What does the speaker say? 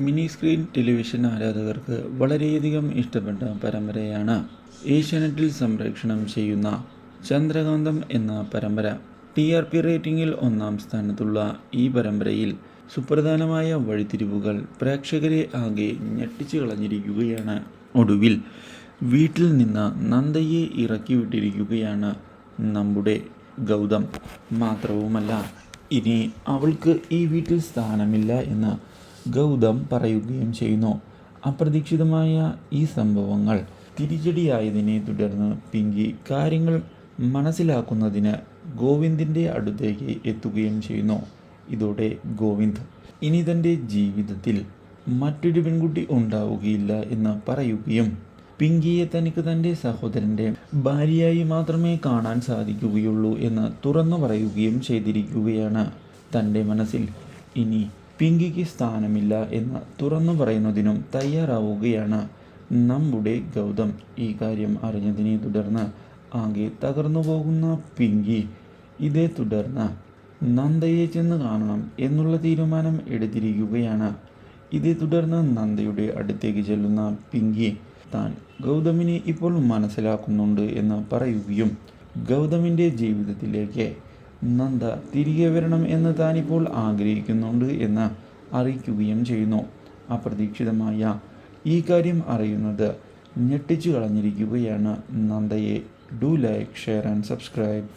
Mini screen television ആരാധകർക്ക് വളരെയധികം ഇഷ്ടപ്പെട്ട പരമ്പരയാണ് ഏഷ്യാനെറ്റിൽ സംപ്രേഷണം ചെയ്യുന്ന ചന്ദ്രകാന്തം എന്ന പരമ്പര. TRP റേറ്റിംഗിൽ 1-ാം സ്ഥാനത്തുള്ള ഈ പരമ്പരയിൽ സുപ്രധാനമായ വഴിത്തിരിവുകൾ പ്രേക്ഷകരെ ആകെ ഞെട്ടിച്ചു കളഞ്ഞിരിക്കുകയാണ്. ഒടുവിൽ വീട്ടിൽ നിന്ന് നന്ദയെ ഇറക്കി വിട്ടിരിക്കുകയാണ് നമ്മുടെ ഗൗതം. മാത്രവുമല്ല, ഇനി അവൾക്ക് ഈ വീട്ടിൽ സ്ഥാനമില്ല എന്ന് ഗൗതം പറയുകയും ചെയ്യുന്നു. അപ്രതീക്ഷിതമായ ഈ സംഭവങ്ങൾ തിരിച്ചടിയായതിനെ തുടർന്ന് പിങ്കി കാര്യങ്ങൾ മനസ്സിലാക്കുന്നതിന് ഗോവിന്ദിൻ്റെ അടുത്തേക്ക് എത്തുകയും ചെയ്യുന്നു. ഇതോടെ ഗോവിന്ദ് ഇനി തൻ്റെ ജീവിതത്തിൽ മറ്റൊരു പെൺകുട്ടി ഉണ്ടാവുകയില്ല എന്ന് പറയുകയും പിങ്കിയെ തനിക്ക് തൻ്റെ സഹോദരൻ്റെ ഭാര്യയായി മാത്രമേ കാണാൻ സാധിക്കുകയുള്ളൂ എന്ന് തുറന്നു പറയുകയും ചെയ്തിരിക്കുകയാണ്. തൻ്റെ മനസ്സിൽ ഇനി പിങ്കിക്ക് സ്ഥാനമില്ല എന്ന് തുറന്നു പറയുന്നതിനും തയ്യാറാവുകയാണ് നമ്മുടെ ഗൗതം. ഈ കാര്യം അറിഞ്ഞതിനെ തുടർന്ന് ആകെ തകർന്നു പോകുന്ന പിങ്കി ഇതേ തുടർന്ന് നന്ദയെ ചെന്ന് കാണണം എന്നുള്ള തീരുമാനം എടുത്തിരിക്കുകയാണ്. ഇതേ തുടർന്ന് നന്ദയുടെ അടുത്തേക്ക് ചെല്ലുന്ന പിങ്കി താൻ ഗൗതമിനെ ഇപ്പോൾ മനസ്സിലാക്കുന്നുണ്ട് എന്ന് പറയുകയും ഗൗതമിൻ്റെ ജീവിതത്തിലേക്ക് നന്ദ തിരികെ വരണം എന്ന് താനിപ്പോൾ ആഗ്രഹിക്കുന്നുണ്ട് എന്ന് അറിയിക്കുകയും ചെയ്യുന്നു. അപ്രതീക്ഷിതമായ ഈ കാര്യം അറിയുന്നത് ഞെട്ടിച്ചു കളഞ്ഞിരിക്കുകയാണ് നന്ദയെ. Do like, share and subscribe.